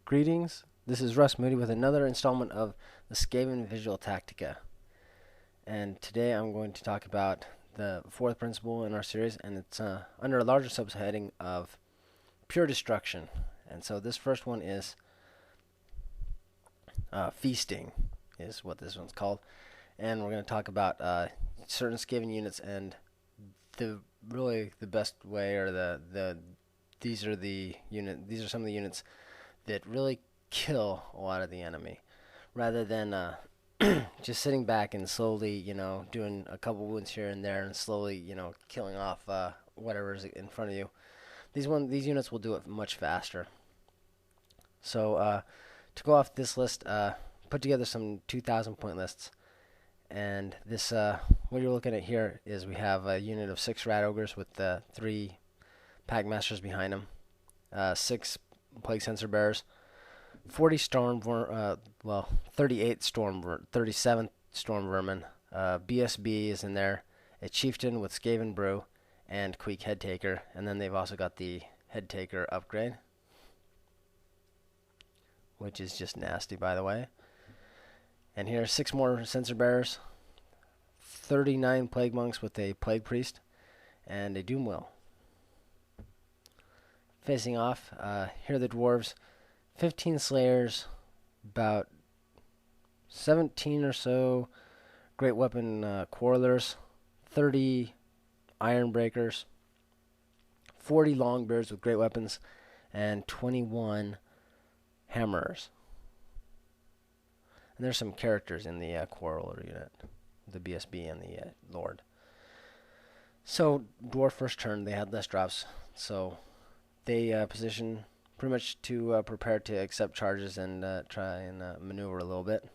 Greetings, this is Russ Moody with another installment of the Skaven Visual Tactica. And today I'm going to talk about the fourth principle in our series, and it's under a larger subheading of pure destruction. And so this first one is feasting, is what this one's called. And we're going to talk about certain Skaven units and the best way, or these are some of the units that really kill a lot of the enemy, rather than just sitting back and slowly, doing a couple wounds here and there and slowly, killing off whatever's in front of you. These units will do it much faster. So to go off this list, put together some 2,000 point lists, and this what you're looking at here is we have a unit of 6 rat ogres with 3 pack masters behind them, 6 plague sensor bearers, 37 storm vermin. BSB is in there, a chieftain with Skaven brew and Queek head taker, and then they've also got the head taker upgrade, which is just nasty, by the way. And here are 6 more sensor bearers, 39 plague monks with a plague priest and a doom wheel. Facing off, here are the dwarves, 15 slayers, about 17 or so great weapon quarrelers, 30 iron breakers, 40 longbeards with great weapons, and 21 hammerers. And there's some characters in the quarreler unit, the BSB and the lord. So dwarf first turn, they had less drops, so they position pretty much to prepare to accept charges and try and maneuver a little bit.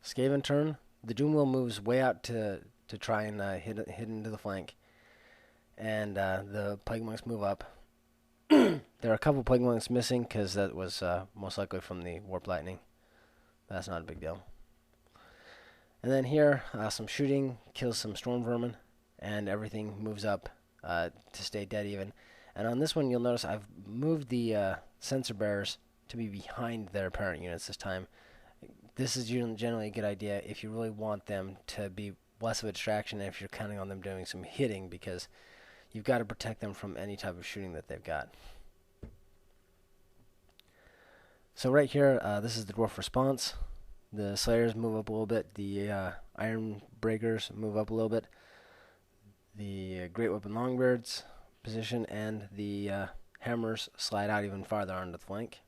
Skaven turn. The Doom Wheel moves way out to try and hit into the flank. And the Plague Monks move up. There are a couple Plague Monks missing because that was most likely from the Warp Lightning. That's not a big deal. And then here, some shooting kills some Storm Vermin, and everything moves up to stay dead even. And on this one, you'll notice I've moved the sensor bearers to be behind their parent units this time. This is generally a good idea if you really want them to be less of a distraction, and if you're counting on them doing some hitting, because you've got to protect them from any type of shooting that they've got. So right here, this is the dwarf response. The slayers move up a little bit. The iron breakers move up a little bit. The great weapon longbeards position, and the hammers slide out even farther onto the flank.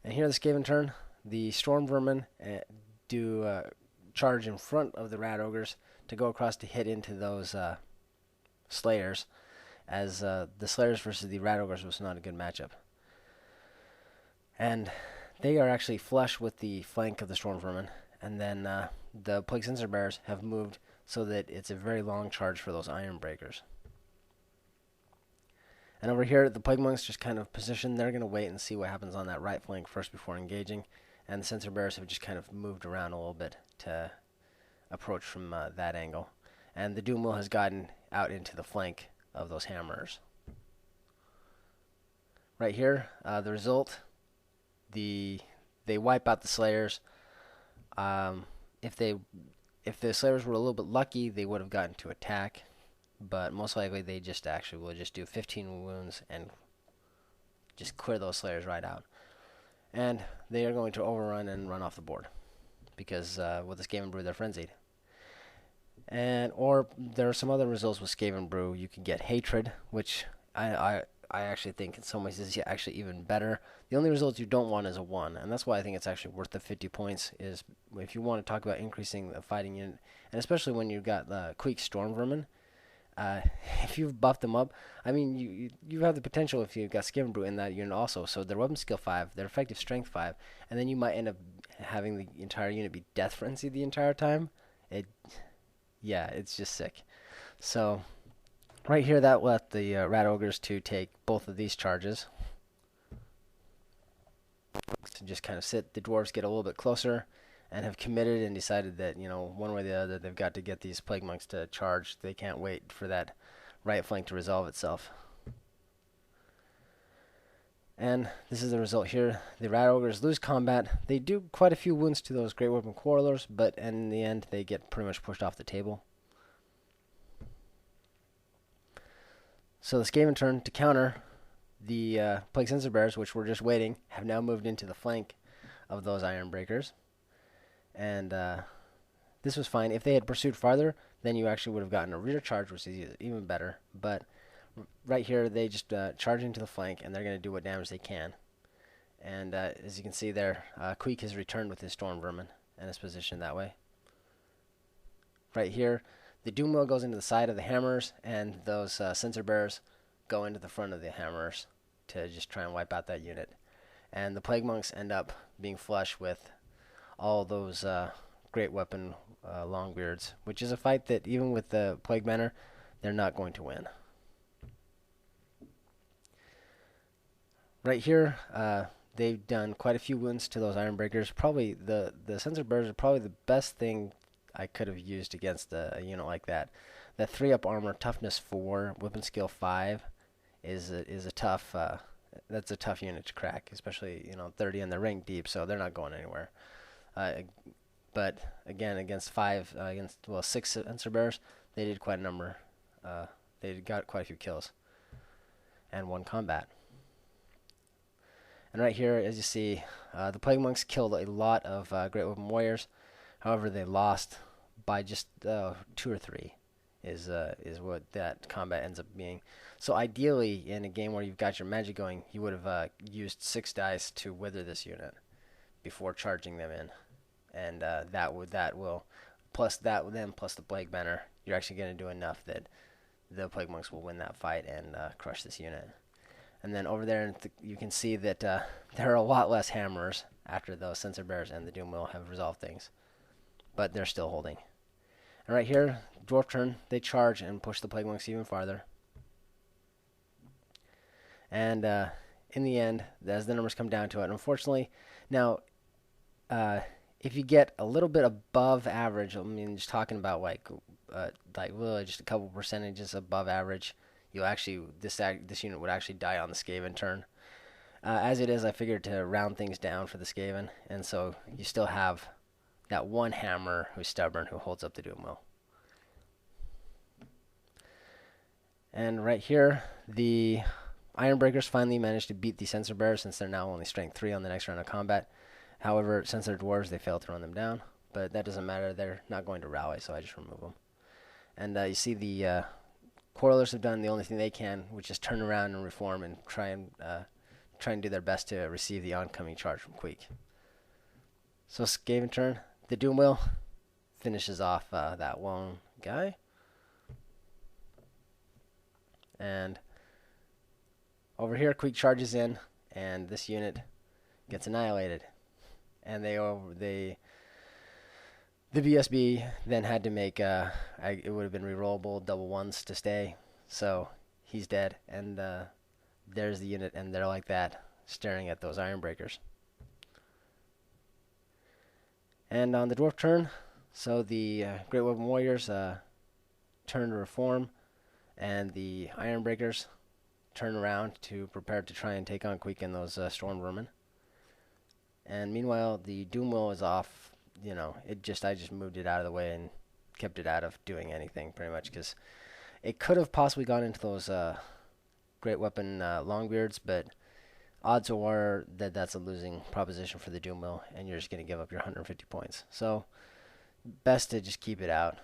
And here the Skaven turn. The storm vermin do charge in front of the rat ogres to go across to hit into those slayers, as the slayers versus the rat ogres was not a good matchup. And they are actually flush with the flank of the storm vermin, and then the plague sensor bearers have moved so that it's a very long charge for those iron breakers. And over here, the plague monks just kind of position. They're going to wait and see what happens on that right flank first before engaging, and the sensor bearers have just kind of moved around a little bit to approach from that angle. And the doom wheel has gotten out into the flank of those hammerers. Right here, the result, they wipe out the slayers. If the slayers were a little bit lucky, they would have gotten to attack, but most likely they just actually will just do 15 wounds and just clear those slayers right out. And they are going to overrun and run off the board, because with the Skaven brew they're frenzied. Or there are some other results with Skaven brew. You can get hatred, which I actually think in some ways is actually even better. The only result you don't want is a 1, and that's why I think it's actually worth the 50 points, is if you want to talk about increasing the fighting unit, and especially when you've got the Queek Storm Vermin. If you've buffed them up, I mean, you have the potential if you've got Skaven Brew in that unit also, so their weapon skill 5, their effective strength 5, and then you might end up having the entire unit be death frenzied the entire time. It's just sick. So right here, that left the rat ogres to take both of these charges. To just kind of sit. The dwarves get a little bit closer and have committed and decided that, one way or the other, they've got to get these plague monks to charge. They can't wait for that right flank to resolve itself. And this is the result here. The Rat Ogres lose combat. They do quite a few wounds to those Great Weapon Quarrelers, but in the end, they get pretty much pushed off the table. So the Skaven turn to counter. The Plague Censer Bears, which were just waiting, have now moved into the flank of those Iron Breakers. And this was fine. If they had pursued farther, then you actually would have gotten a rear charge, which is even better. But right here, they just charge into the flank, and they're going to do what damage they can. And as you can see there, Queek has returned with his Storm Vermin and is positioned that way. Right here, the Doom Wheel goes into the side of the Hammers, and those Censer Bears go into the front of the Hammers to just try and wipe out that unit. And the Plague Monks end up being flush with all those Great Weapon Longbeards, which is a fight that even with the Plague Banner, they're not going to win. Right here, they've done quite a few wounds to those Iron Breakers. Probably the Censer Bears are probably the best thing I could have used against a unit like that. That 3-up armor, toughness 4, weapon skill 5 is a tough that's a tough unit to crack, especially 30 and they're ranked deep, so they're not going anywhere. But again, against 6 Censer Bears, they did quite a number. They got quite a few kills and won combat. And right here, as you see, the Plague Monks killed a lot of Great Weapon Warriors. However, they lost by just 2 or 3 is what that combat ends up being. So ideally, in a game where you've got your magic going, you would have used 6 dice to wither this unit before charging them in. And that will, plus the Plague Banner, you're actually going to do enough that the Plague Monks will win that fight and crush this unit. And then over there, you can see that there are a lot less hammers after those Censer Bears and the Doom Wheel have resolved things. But they're still holding. And right here, Dwarf turn, they charge and push the Plague Monks even farther. And in the end, as the numbers come down to it, unfortunately, now, if you get a little bit above average, I mean, just talking about really just a couple percentages above average, you'll actually this unit would actually die on the Skaven turn. As it is, I figured to round things down for the Skaven, and so you still have that one hammer who's stubborn who holds up the Doom Wheel. And right here, the Iron Breakers finally managed to beat the Censer Bears since they're now only strength 3 on the next round of combat. However, since they're dwarves, they failed to run them down, but that doesn't matter. They're not going to rally, so I just remove them. And you see the Quarrelers have done the only thing they can, which is turn around and reform and try and do their best to receive the oncoming charge from Queek. So Skaven turn. The Doom Wheel finishes off that one guy. And over here, Queek charges in, and this unit gets annihilated. And the BSB then had to make it would have been rerollable double ones to stay, so he's dead. And there's the unit, and they're like that, staring at those Iron Breakers. And on the Dwarf turn, so the Great Weapon Warriors turn to reform, and the Iron Breakers turn around to prepare to try and take on Queek and those Storm Vermin. And meanwhile, the Doom Wheel is off. I just moved it out of the way and kept it out of doing anything pretty much, because it could have possibly gone into those Great Weapon Longbeards, but odds are that that's a losing proposition for the Doom Wheel, and you're just going to give up your 150 points. So best to just keep it out.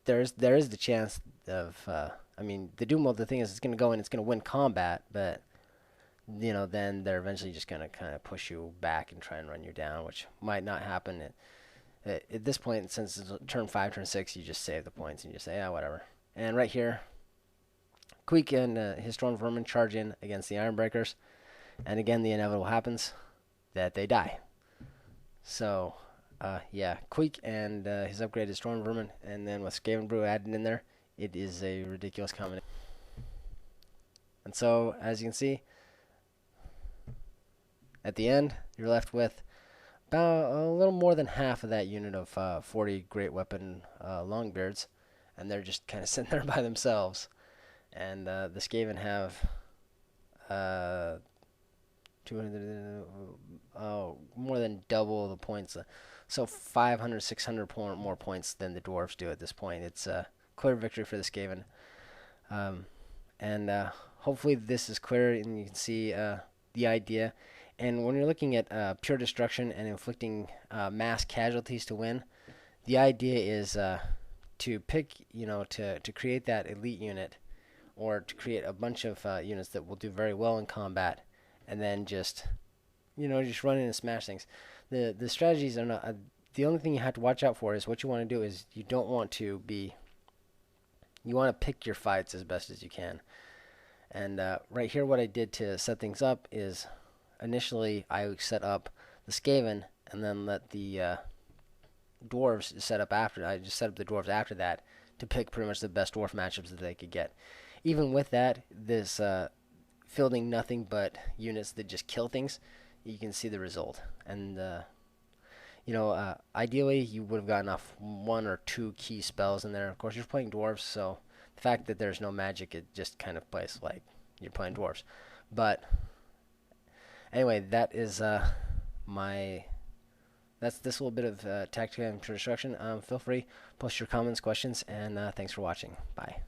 There is the chance of the Doom Wheel. The thing is, it's going to go in, it's going to win combat, but then they're eventually just going to kind of push you back and try and run you down, which might not happen. At this point, since it's turn 5, turn 6, you just save the points and you just say, whatever. And right here, Queek and his Storm Vermin charge in against the Iron Breakers, and again, the inevitable happens, that they die. So, Queek and his upgraded Storm Vermin, and then with Skaven Brew added in there, it is a ridiculous combination. And so, as you can see, at the end, you're left with about a little more than half of that unit of 40 Great Weapon Longbeards, and they're just kind of sitting there by themselves. and the Skaven have 200, more than double the points. So 500, 600 more points than the dwarves do at this point. It's a clear victory for the Skaven. And hopefully this is clear and you can see the idea. And when you're looking at pure destruction and inflicting mass casualties to win, the idea is to pick, to create that elite unit, or to create a bunch of units that will do very well in combat, and then just run in and smash things. The strategies are not. The only thing you have to watch out for is what you want to do is you want to pick your fights as best as you can. And right here, what I did to set things up is initially I set up the Skaven and then let the dwarves set up after. I just set up the dwarves after that to pick pretty much the best dwarf matchups that they could get. Even with that, this fielding nothing but units that just kill things, you can see the result. And ideally you would have gotten off 1 or 2 key spells in there. Of course, you're playing dwarves, so the fact that there's no magic, it just kind of plays like you're playing dwarves. But anyway, that is that's this little bit of Tactica and Destruction. Feel free, post your comments, questions, and thanks for watching. Bye.